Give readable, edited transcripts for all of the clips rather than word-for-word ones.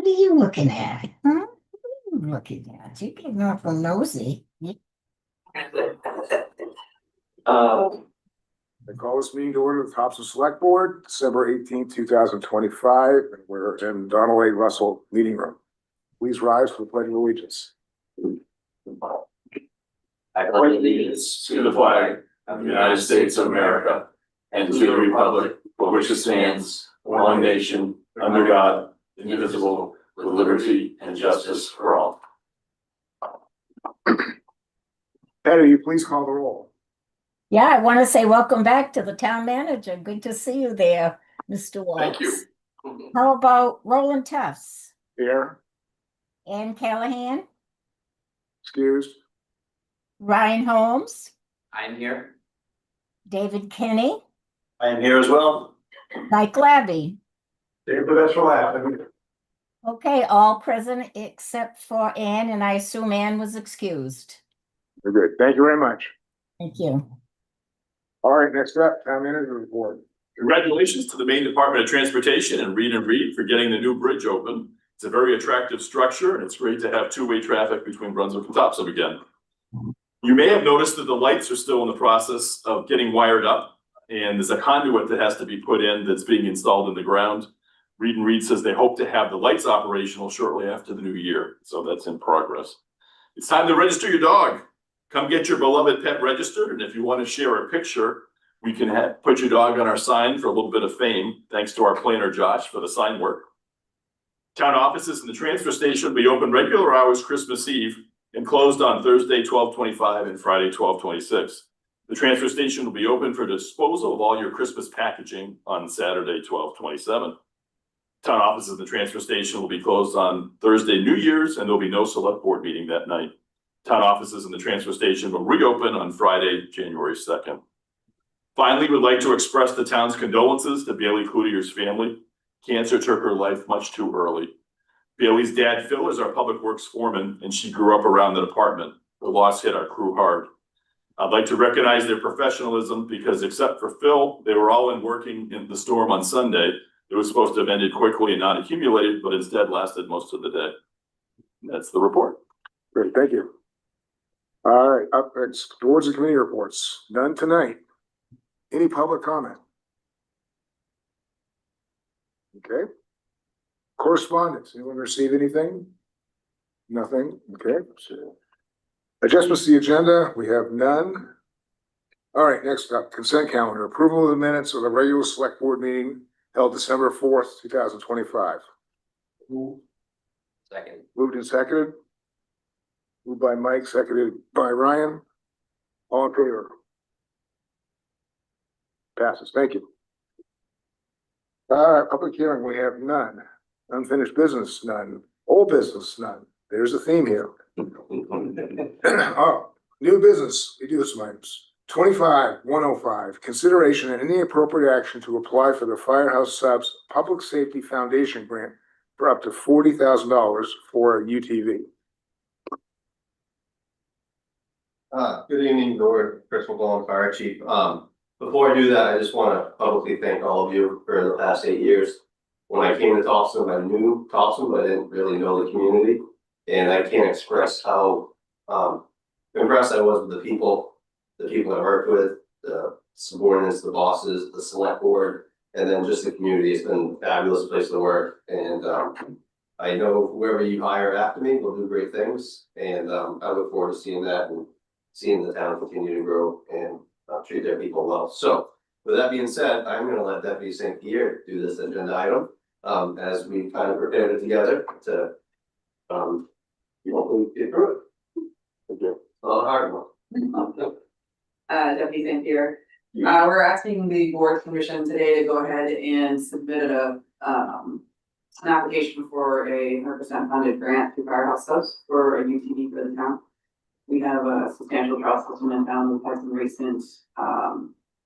What are you looking at? Huh? What are you looking at? You're getting awful nosy. I call this meeting to order of the Topsham Select Board, December 18th, 2025, and we're in Donald A. Russell Meeting Room. Please rise for the Pledge of Allegiance. I pledge allegiance to the flag of the United States of America and to the republic for which it stands, one nation, under God, indivisible, with liberty and justice for all. Patty, you please call the roll. Yeah, I want to say welcome back to the town manager. Good to see you there, Mr. Waltz. Thank you. How about Roland Tufts? Here, Ann Callahan? excused. Ryan Holmes? I'm here. David Kinney? I am here as well. Mike Labby? Dave, that's for laughing. Okay, all present except for Ann, and I assume Ann was excused. We're good. Thank you very much. Thank you. All right, next up, town manager report. Congratulations to the Maine Department of Transportation and Reed for getting the new bridge open. It's a very attractive structure and it's great to have two-way traffic between Brunswick and Topsham again. You may have noticed that the lights are still in the process of getting wired up and there's a conduit that has to be put in that's being installed in the ground. Reed says they hope to have the lights operational shortly after the new year, so that's in progress. It's time to register your dog. Come get your beloved pet registered, and if you want to share a picture, we can put your dog on our sign for a little bit of fame, thanks to our planner Josh for the sign work. Town offices and the transfer station will be open regular hours Christmas Eve and closed on Thursday 12/25 and Friday 12/26. The transfer station will be open for disposal of all your Christmas packaging on Saturday 12/27. Town offices and the transfer station will be closed on Thursday, New Year's, and there'll be no select board meeting that night. Town offices and the transfer station will reopen on Friday, January 2nd. Finally, we'd like to express the town's condolences to Bailey Cloutier's family. Cancer took her life much too early. Bailey's dad, Phil, is our public works foreman, and she grew up around the department. The loss hit our crew hard. I'd like to recognize their professionalism because except for Phil, they were all in working in the storm on Sunday. It was supposed to have ended quickly and not accumulated, but instead lasted most of the day. That's the report. Great, thank you. All right, up next, boards and committee reports. None tonight. Any public comment? Okay. Correspondence, anyone receive anything? Nothing, okay. So, adjustments to the agenda, we have none. All right, next up, consent calendar, approval of the minutes of the regular select board meeting held December 4th, 2025. Second. Moved and seconded. Moved by Mike, seconded by Ryan. All in favor? Passes, thank you. Public hearing, we have none. Unfinished business, none. Old business, none. There's a theme here. Oh, new business, we do this some items. 25-105, consideration and any appropriate action to apply for the Firehouse Subs Public Safety Foundation grant for up to $40,000 for a UTV. Good evening, Board. Chris McClellan, Fire Chief. Before I do that, I just want to publicly thank all of you for the past 8 years. When I came to Topsham, I knew Topsham, but I didn't really know the community. And I can't express how impressed I was with the people I worked with, the subordinates, the bosses, the select board, and then just the community. It's been a fabulous place to work. And I know whoever you hire after me will do great things. And I look forward to seeing that and seeing the town continue to grow and treat their people well. So with that being said, I'm going to let Deputy St. Pierre do this agenda item as we kind of prepared it together to hopefully get through it. Thank you. A hard one. Deputy St. Pierre. We're asking the board's permission today to go ahead and submit an application for a 100% funded grant to Firehouse Subs for a UTV for the town. We have a substantial trial system in town. We've had some recent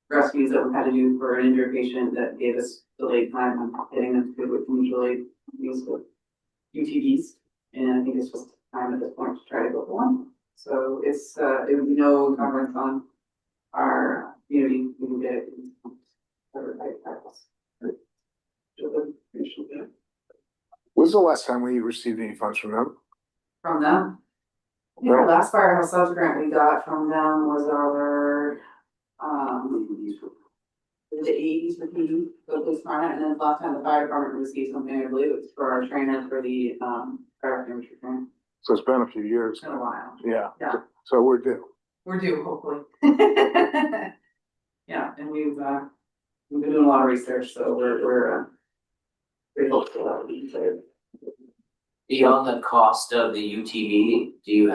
rescues that we've had to do for an injured patient that gave us delayed time on getting them to what we usually use with UTVs. And I think it's just time at this point to try to go for one. So it's it would be no encumbrance on our community. We can get it for the right purpose. Was the last time we received any funds from them? from them. I think the last firehouse subs grant we got from them was our, the eighties with the police department, and then last time the fire department received something, I believe it was for our trainer for the, fire extinguisher training. So it's been a few years. It's been a while. Yeah. Yeah. So we're due. We're due, hopefully. Yeah, and we've been doing a lot of research, so we're pretty hopeful that will be cleared. Beyond the cost of the UTV, do you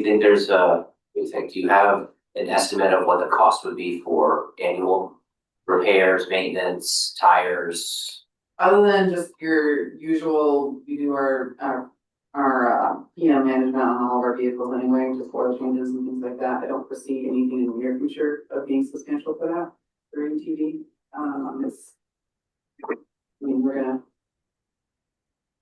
think do you have an estimate of what the cost would be for annual repairs, maintenance, tires? Other than just your usual, we do our PM management on all of our vehicles anyway, just oil changes and things like that. I don't foresee anything in the near future of being substantial for that, for UTV. We're gonna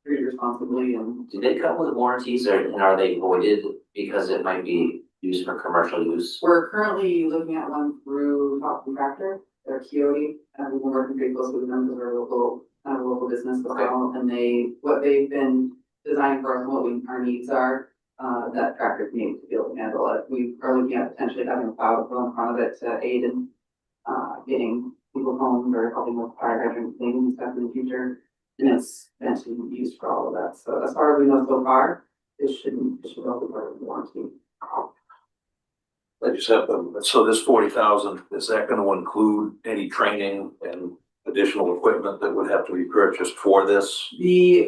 treat it responsibly and. Do they come with warranties and are they voided because it might be used for commercial use? We're currently looking at one through Top Contractor, they're Coyote, and we've been working pretty closely with them because they're a local business as well. And what they've been designing for us and what our needs are, that tractor needs to be able to handle it. We are looking at potentially having a plow go in front of it to aid in, getting people home or helping with fire hydrant things and stuff in the future. And it's meant to be used for all of that. So as far as we know so far, it should all be part of the warranty. I just have them, so this 40,000, is that gonna include any training and additional equipment that would have to be purchased for this?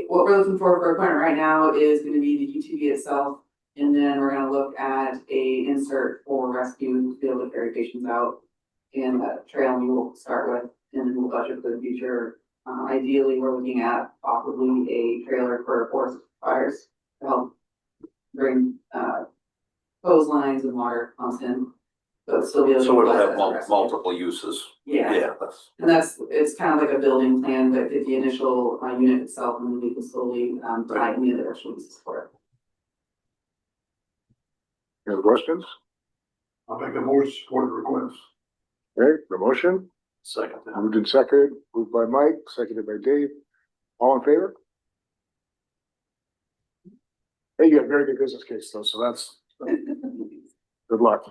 What we're looking for equipment right now is gonna be the UTV itself. And then we're gonna look at a insert for rescue to be able to carry patients out. And that trail we will start with, and then we'll budget for the future. Ideally, we're looking at possibly a trailer for forest fires to help bring, hose lines and water pumps in. So it'll still be able to. So it'll utilize have that for rescue. multiple uses. Yeah. That's. And it's kind of like a building plan, but the initial unit itself, and then we can slowly tie in the other actual uses for it. Any questions? I'll make a more supportive request. Okay, the motion, Second. moved and seconded, moved by Mike, seconded by Dave. All in favor? Hey, you got a very good business case though, so that's, good luck.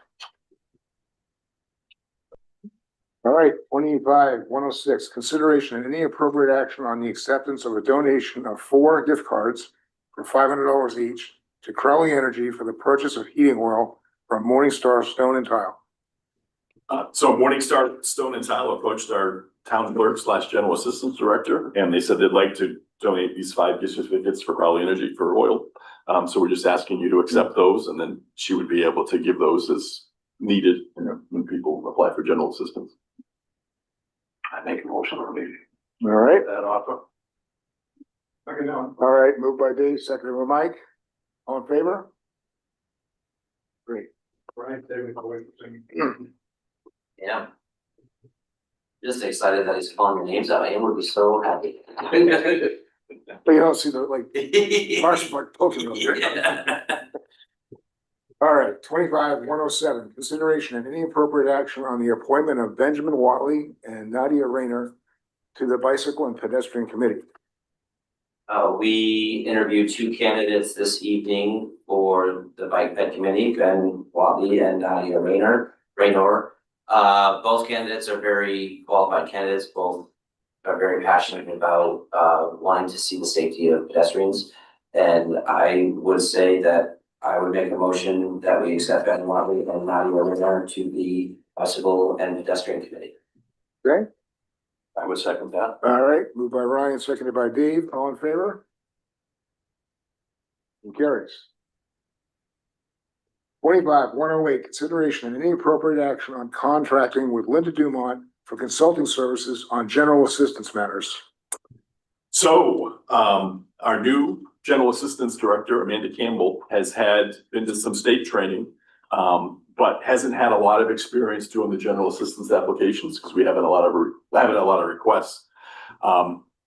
All right, 25-106, consideration and any appropriate action on the acceptance of a donation of 4 gift cards for $500 each to Crowley Energy for the purchase of heating oil from Morningstar Stone and Tile. So Morningstar Stone and Tile approached our town clerk / general assistance director, and they said they'd like to donate these 5 gift certificates for Crowley Energy for oil. So we're just asking you to accept those, and then she would be able to give those as needed, when people apply for general assistance. I make a motion on All right, that offer. Second down. all right, moved by Dave, seconded by Mike. All in favor? Great. Brian, David, Boyd, singing. Yeah. Just excited that he's calling your names out. I would be so happy. But you don't see the like marshmallow poking over there. Yeah. All right, 25-107, consideration and any appropriate action on the appointment of Benjamin Watley and Nadia Rayner to the Bicycle and Pedestrian Committee. We interviewed 2 candidates this evening for the Bike Ped Committee, Ben Watley and Nadia Raynor. Both candidates are very qualified candidates, both are very passionate about wanting to see the safety of pedestrians. And I would say that I would make a motion that we accept Ben Watley and Nadia Raynor to the Bicycle and Pedestrian Committee. Okay, I would second that. all right, moved by Ryan, seconded by Dave, all in favor? And carries. 25-108, consideration and any appropriate action on contracting with Linda Dumont for consulting services on general assistance matters. So, our new general assistance director, Amanda Campbell, has been to some state training, but hasn't had a lot of experience doing the general assistance applications because we haven't a lot of requests.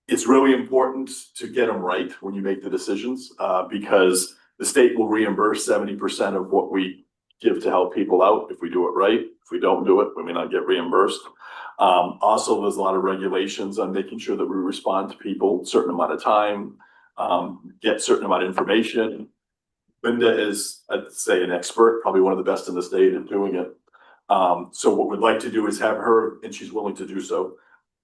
It's really important to get them right when you make the decisions, because the state will reimburse 70% of what we give to help people out if we do it right. If we don't do it, we may not get reimbursed. Also, there's a lot of regulations on making sure that we respond to people a certain amount of time. get certain amount of information. Linda is, I'd say, an expert, probably one of the best in the state at doing it. So what we'd like to do is have her, and she's willing to do so,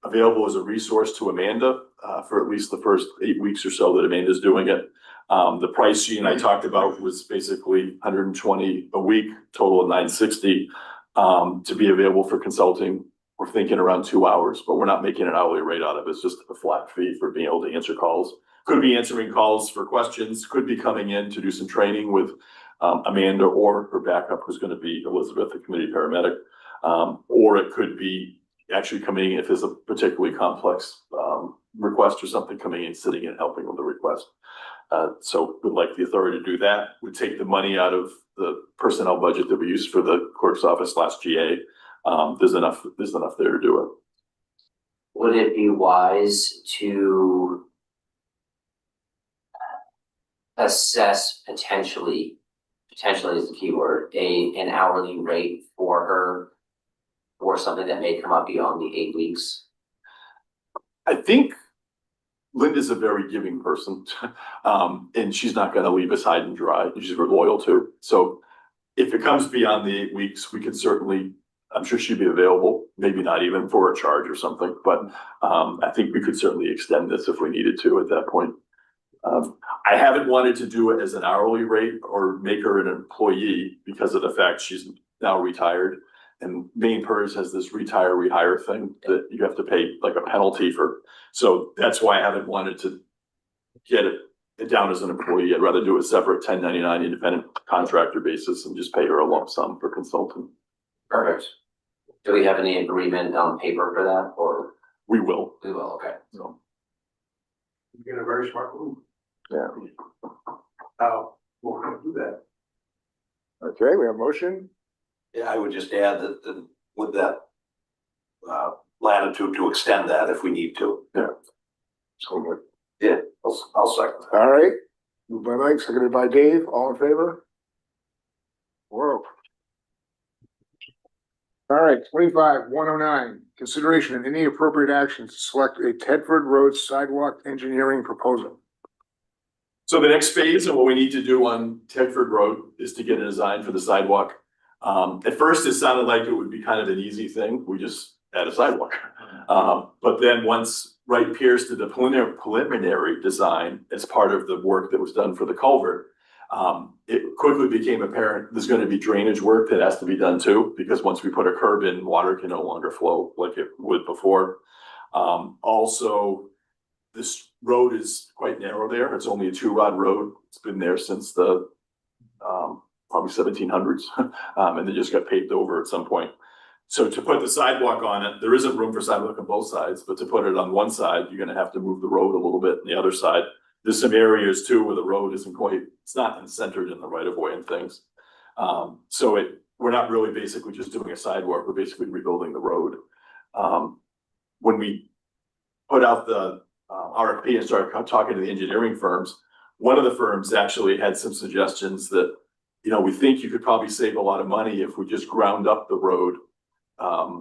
available as a resource to Amanda, for at least the first 8 weeks or so that Amanda's doing it. The price she and I talked about was basically $120 a week, total of $960, to be available for consulting. We're thinking around 2 hours, but we're not making an hourly rate out of it. It's just a flat fee for being able to answer calls. Could be answering calls for questions, could be coming in to do some training with Amanda or her backup, who's going to be Elizabeth, the community paramedic. Or it could be actually coming in if there's a particularly complex request or something, coming in, sitting and helping with the request. So we'd like the authority to do that. We'd take the money out of the personnel budget that we used for the clerk's office last GA. There's enough there to do it. Would it be wise to assess potentially is the key word, an hourly rate for her for something that may come up beyond the 8 weeks? I think Linda's a very giving person, and she's not going to leave us high and dry. She's very loyal to. So if it comes beyond the 8 weeks, we could certainly, I'm sure she'd be available, maybe not even for a charge or something, but I think we could certainly extend this if we needed to at that point. I haven't wanted to do it as an hourly rate or make her an employee because of the fact she's now retired. And Maine PERS has this retire, rehire thing that you have to pay like a penalty for. So that's why I haven't wanted to get it down as an employee. I'd rather do a separate 1099 independent contractor basis and just pay her a lump sum for consulting. Perfect. Do we have any agreement on paper for that, or? We will. We will, okay. So, You get a very smart move. Yeah. How, we're gonna do that. Okay, we have a motion. Yeah, I would just add that with that latitude to extend that if we need to. So good. Yeah, I'll second. All right, moved by Mike, seconded by Dave, all in favor? Whoa. All right, 25-109, consideration and any appropriate action to select a Tedford Road sidewalk engineering proposal. So the next phase and what we need to do on Tedford Road is to get a design for the sidewalk. At first, it sounded like it would be kind of an easy thing. We just add a sidewalk. But then once Wright Pierce did the preliminary design as part of the work that was done for the culvert, it quickly became apparent there's going to be drainage work that has to be done too, because once we put a curb in, water can no longer flow like it would before. Also, this road is quite narrow there. It's only a 2-rod road. It's been there since the probably 1700s, and they just got paved over at some point. So to put the sidewalk on it, there isn't room for sidewalk on both sides, but to put it on one side, you're gonna have to move the road a little bit, and the other side, there's some areas too where the road isn't quite, it's not centered in the right of way and things. So we're not really basically just doing a sidewalk, we're basically rebuilding the road. When we put out the RFP and started talking to the engineering firms, one of the firms actually had some suggestions that, you know, we think you could probably save a lot of money if we just ground up the road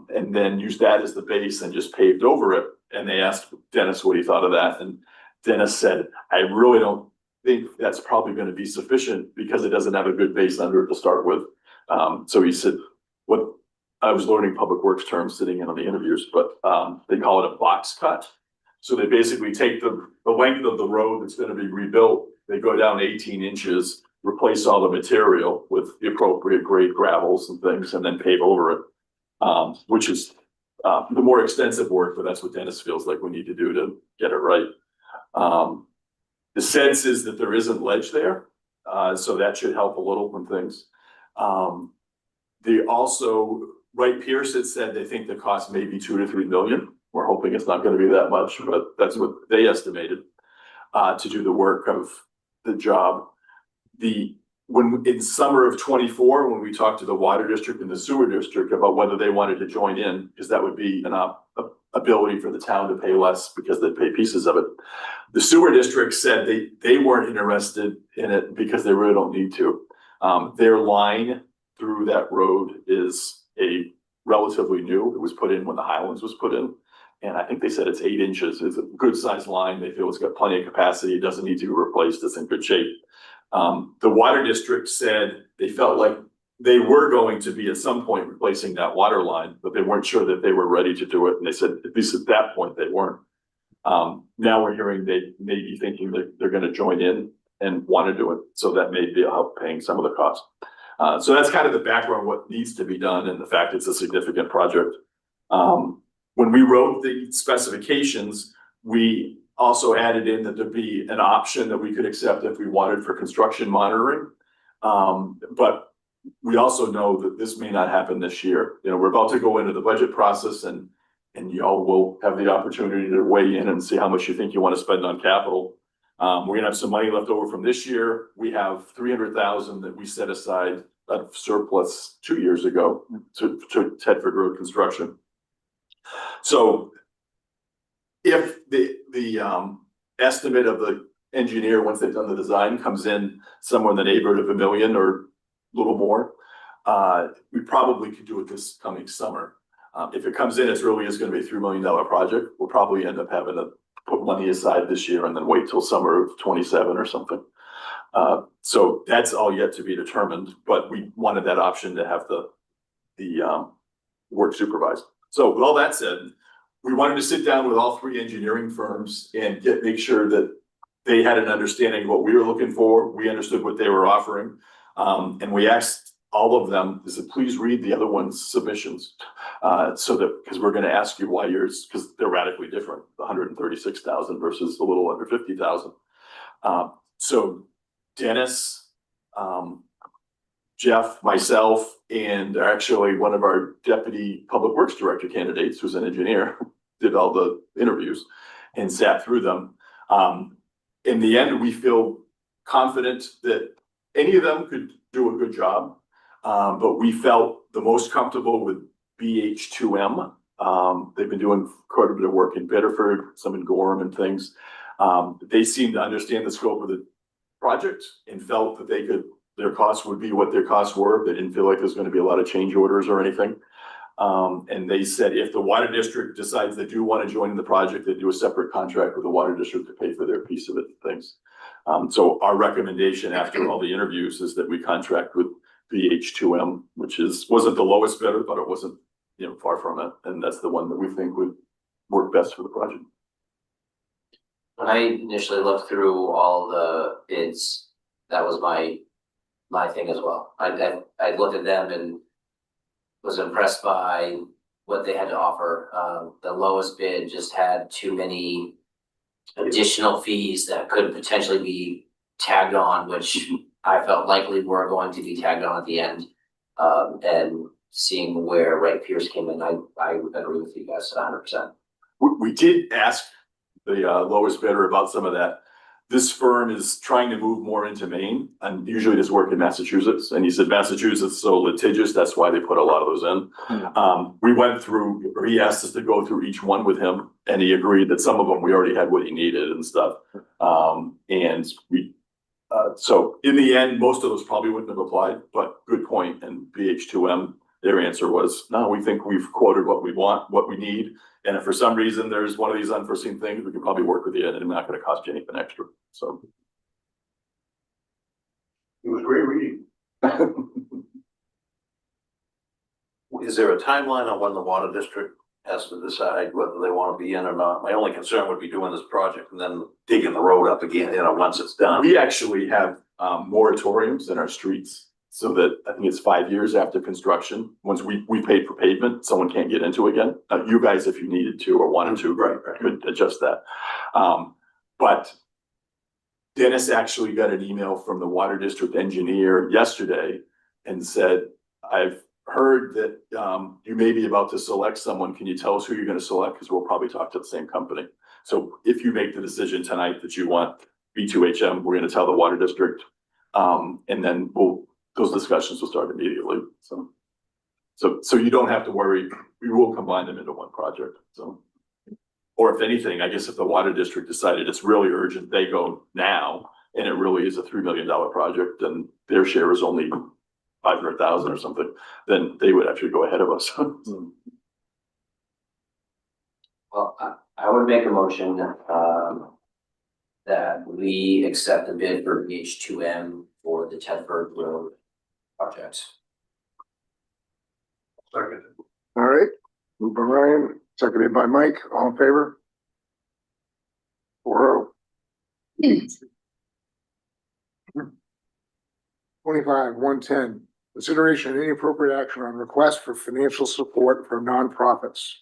and then use that as the base and just paved over it. And they asked Dennis what he thought of that. And Dennis said, I really don't think that's probably going to be sufficient because it doesn't have a good base under it to start with. So he said, what I was learning public works terms sitting in on the interviews, but they call it a box cut. So they basically take the length of the road that's going to be rebuilt, they go down 18 inches, replace all the material with the appropriate grade gravels and things, and then pave over it, which is the more extensive work, but that's what Dennis feels like we need to do to get it right. The sense is that there isn't ledge there, so that should help a little when things. They also, Wright Pierce had said they think the cost may be $2 to $3 million. We're hoping it's not going to be that much, but that's what they estimated to do the work of the job. When in summer of 24, when we talked to the water district and the sewer district about whether they wanted to join in, because that would be an ability for the town to pay less because they'd pay pieces of it. The sewer district said they weren't interested in it because they really don't need to. Their line through that road is relatively new. It was put in when the Highlands was put in. And I think they said it's 8 inches. It's a good sized line. They feel it's got plenty of capacity. It doesn't need to be replaced. It's in good shape. The water district said they felt like they were going to be at some point replacing that water line, but they weren't sure that they were ready to do it. And they said, at least at that point, they weren't. Now we're hearing they may be thinking that they're going to join in and want to do it. So that may be help paying some of the costs. So that's kind of the background of what needs to be done and the fact it's a significant project. When we wrote the specifications, we also added in that there'd be an option that we could accept if we wanted for construction monitoring. But we also know that this may not happen this year. You know, we're about to go into the budget process and y'all will have the opportunity to weigh in and see how much you think you want to spend on capital. We're gonna have some money left over from this year. We have 300,000 that we set aside of surplus 2 years ago to Tedford Road construction. So if the estimate of the engineer, once they've done the design, comes in somewhere in the neighborhood of $1 million or a little more, we probably could do it this coming summer. If it comes in as early as going to be a $3 million project, we'll probably end up having to put money aside this year and then wait till summer of 27 or something. So that's all yet to be determined, but we wanted that option to have the work supervised. So with all that said, we wanted to sit down with all 3 engineering firms and make sure that they had an understanding of what we were looking for. We understood what they were offering. And we asked all of them, is it please read the other one's submissions. So that, because we're going to ask you why yours, because they're radically different, 136,000 versus a little under 50,000. So Dennis, Jeff, myself, and actually one of our deputy public works director candidates, who's an engineer, did all the interviews and sat through them. In the end, we feel confident that any of them could do a good job, but we felt the most comfortable with BH2M. They've been doing quite a bit of work in Bedford, some in Gorham and things. They seem to understand the scope of the project and felt that their costs would be what their costs were. They didn't feel like there's going to be a lot of change orders or anything. And they said if the water district decides they do want to join in the project, they do a separate contract with the water district to pay for their piece of it and things. So our recommendation after all the interviews is that we contract with BH2M, which wasn't the lowest bidder, but it wasn't, far from it. And that's the one that we think would work best for the project. When I initially looked through all the bids, that was my thing as well. I looked at them and was impressed by what they had to offer. The lowest bid just had too many additional fees that could potentially be tagged on, which I felt likely were going to be tagged on at the end. And seeing where Wright Pierce came in, I agree with you guys 100%. We did ask the lowest bidder about some of that. This firm is trying to move more into Maine and usually does work in Massachusetts. And he said Massachusetts is so litigious, that's why they put a lot of those in. We went through, or he asked us to go through each one with him, and he agreed that some of them we already had what he needed and stuff. So in the end, most of those probably wouldn't have applied, but good point. And BH2M, their answer was, no, we think we've quoted what we want, what we need. And if for some reason there's one of these unforeseen things, we can probably work with you and it's not going to cost you anything extra. So. It was great reading. Is there a timeline on when the water district has to decide whether they want to be in or not? My only concern would be doing this project and then digging the road up again, once it's done. We actually have moratoriums in our streets. So that I think it's 5 years after construction. Once we paid for pavement, someone can't get into again. You guys, if you needed to or wanted to, right, could adjust that. But Dennis actually got an email from the water district engineer yesterday and said, I've heard that you may be about to select someone. Can you tell us who you're going to select? Because we'll probably talk to the same company. So if you make the decision tonight that you want B2HM, we're going to tell the water district. And then those discussions will start immediately. So you don't have to worry. We will combine them into one project. So, or if anything, I guess if the water district decided it's really urgent, they go now, and it really is a $3 million project, and their share is only 500,000 or something, then they would actually go ahead of us. Well, I would make a motion, that we accept the bid for H2M for the Tedford Road project. Second. All right, moved by Ryan, seconded by Mike, all in favor? 4-0. 25-110, consideration of any appropriate action on request for financial support from nonprofits.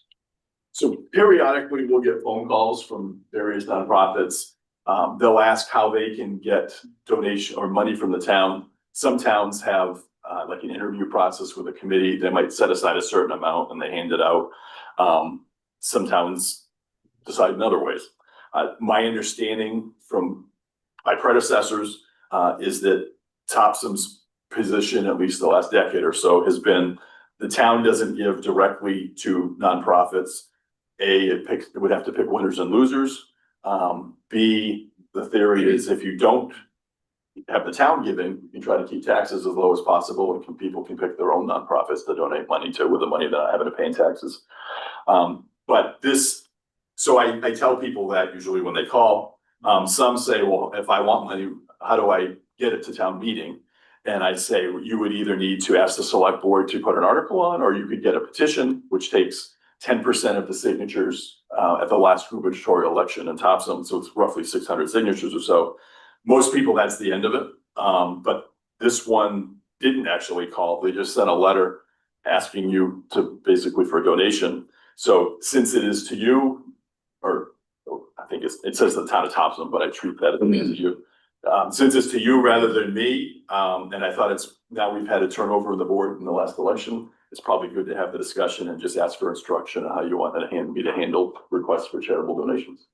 So periodically, we'll get phone calls from various nonprofits. They'll ask how they can get donation or money from the town. Some towns have like an interview process with a committee. They might set aside a certain amount and they hand it out. Some towns decide in other ways. My understanding from my predecessors is that Topsham's position, at least the last decade or so, has been the town doesn't give directly to nonprofits. It would have to pick winners and losers. B, the theory is if you don't have the town giving, you try to keep taxes as low as possible and people can pick their own nonprofits to donate money to with the money they're not having to pay in taxes. But this, so I tell people that usually when they call, some say, well, if I want money, how do I get it to town meeting? And I say, you would either need to ask the select board to put an article on, or you could get a petition, which takes 10% of the signatures at the last gubernatorial election in Topsham. So it's roughly 600 signatures or so. Most people, that's the end of it. But this one didn't actually call. They just sent a letter asking you to basically for a donation. So since it is to you, or I think it says the town of Topsham, but I treat that as you. Since it's to you rather than me, and I thought now we've had a turnover in the board in the last election, it's probably good to have the discussion and just ask for instruction on how you want me to handle requests for charitable donations.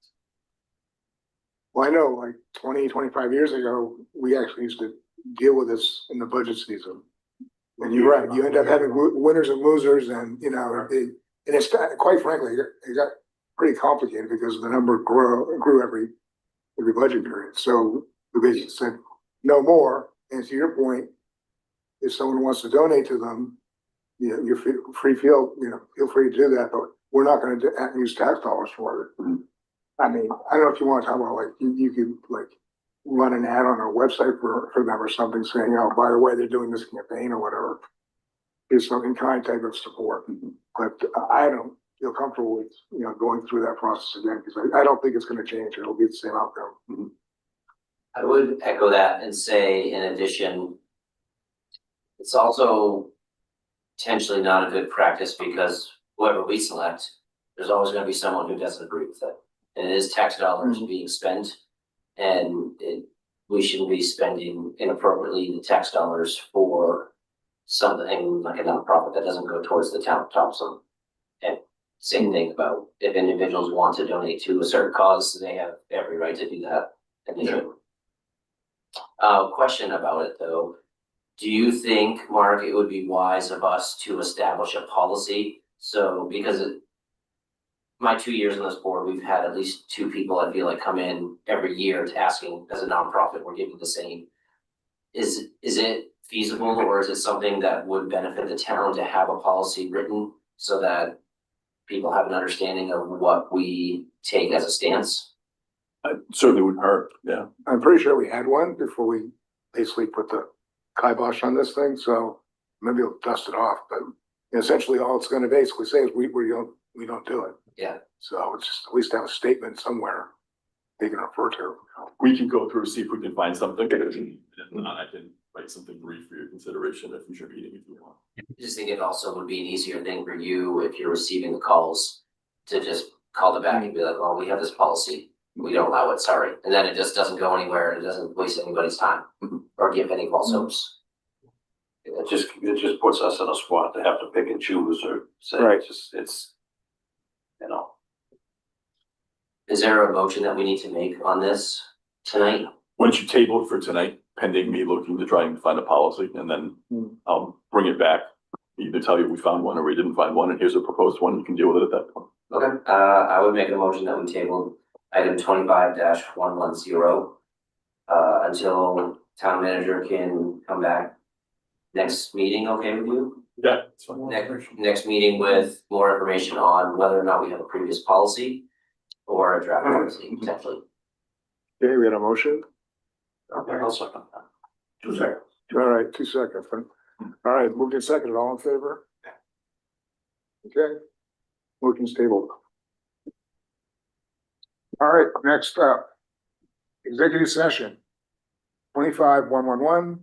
Well, I know like 20-25 years ago, we actually used to deal with this in the budget season. And you're right, you end up having winners and losers and, and it's quite frankly, it got pretty complicated because the number grew every budget period. So we basically said no more. And to your point, if someone wants to donate to them, you're feel free to do that, but we're not going to use tax dollars for it. I mean, I don't know if you want to talk about like you could like run an ad on our website for them or something saying, oh, by the way, they're doing this campaign or whatever. Is some kind type of support. But I don't feel comfortable with going through that process again because I don't think it's going to change. It'll be the same outcome. I would echo that and say, in addition, it's also potentially not a good practice because whoever we select, there's always going to be someone who doesn't agree with it. And it is tax dollars being spent, and we shouldn't be spending inappropriately the tax dollars for something like a nonprofit that doesn't go towards the town of Topsham. And same thing about if individuals want to donate to a certain cause, they have every right to do that. And they should. Question about it though. Do you think, Mark, it would be wise of us to establish a policy? So because my 2 years on this board, we've had at least 2 people I feel like come in every year to asking as a nonprofit, we're giving the same. Is it feasible or is it something that would benefit the town to have a policy written so that people have an understanding of what we take as a stance? It certainly wouldn't hurt, yeah. I'm pretty sure we had one before we basically put the kibosh on this thing, so maybe we'll dust it off. But essentially, all it's going to basically say is we don't do it. Yeah. So it's just at least have a statement somewhere they can refer to. We can go through, see if we can find something. If not, I can write something brief for your consideration at a future meeting if you want. I just think it also would be an easier thing for you if you're receiving the calls to just call them back and be like, well, we have this policy. We don't allow it, sorry. And then it just doesn't go anywhere. It doesn't waste anybody's time or give any false hopes. It just puts us in a spot to have to pick and choose or say, Right. it's Is there a motion that we need to make on this tonight? Why don't you table it for tonight, pending me looking to try and find a policy, and then I'll bring it back. Either tell you we found one or we didn't find one, and here's a proposed one, you can deal with it at that point. Okay, I would make a motion that we table item 25-110 until town manager can come back next meeting, okay with you? Yeah. it's fine. next meeting with more information on whether or not we have a previous policy or a draft policy potentially. Okay, we had a motion. I'll second that. 2 seconds. All right, 2 seconds. All right, moved and seconded, all in favor? Okay, motion's tabled. All right, next up, executive session. 25-111,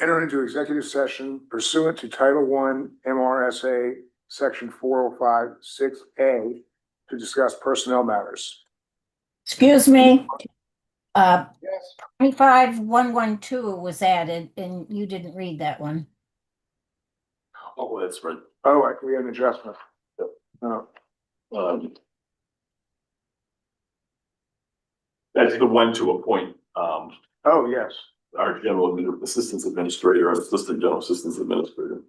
enter into executive session pursuant to Title I MRSA Section 4056A to discuss personnel matters. Excuse me, Yes. 25-112 was added and you didn't read that one. Oh, that's right. Oh, we had an adjustment. Oh, That's the one to appoint, oh, yes. our general assistance administrator, our assistant general assistance administrator.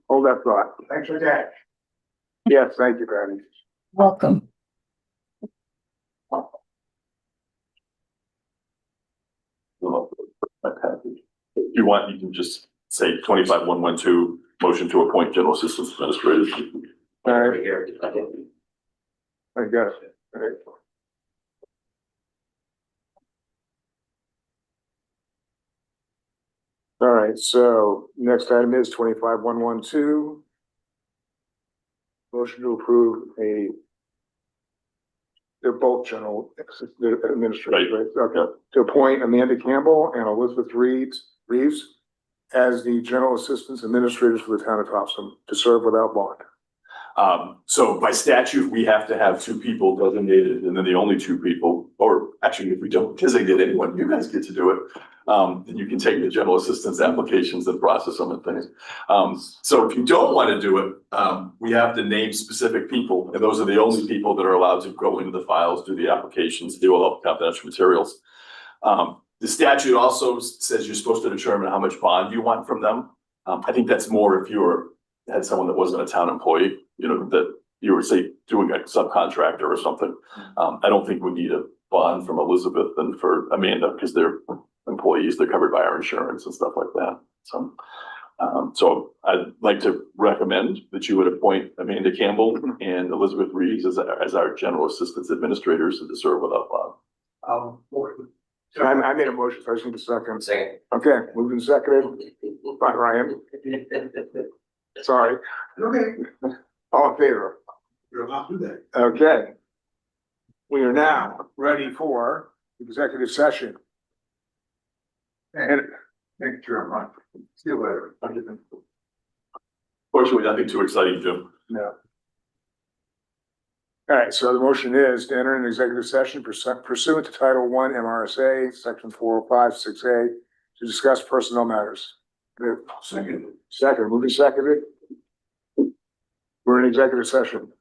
Hold that thought. Thanks for that. Yes, thank you, Patty. Welcome. If you want, you can just say 25-112, motion to appoint general assistance administrator. All right, Right here. Okay. I got it. All right. All right, so next item is 25-112. Motion to approve they're both general administrators, right? Okay, to appoint Amanda Campbell and Elizabeth Reeves as the general assistance administrators for the town of Topsham to serve without bond. So by statute, we have to have 2 people designated, and then the only 2 people, or actually, if we don't designate anyone, you guys get to do it. Then you can take the general assistance applications and process them and things. So if you don't want to do it, we have to name specific people, and those are the only people that are allowed to go into the files, do the applications, do all the confidential materials. The statute also says you're supposed to determine how much bond you want from them. I think that's more if had someone that wasn't a town employee, that you were, say, doing a subcontractor or something. I don't think we need a bond from Elizabeth and for Amanda, because they're employees, they're covered by our insurance and stuff like that. So I'd like to recommend that you would appoint Amanda Campbell and Elizabeth Reeves as our general assistance administrators to serve without bond. I made a motion, so I just need a second. Second. Okay, moving seconded by Ryan. Sorry, Okay, all in favor? you're allowed to do that. Okay. We are now ready for executive session. And Thank you very much. See you later. Fortunately, nothing too exciting, Jim. no. All right, so the motion is to enter an executive session pursuant to Title I MRSA, Section 4056A, to discuss personnel matters. Second. Second, moving seconded. We're in executive session.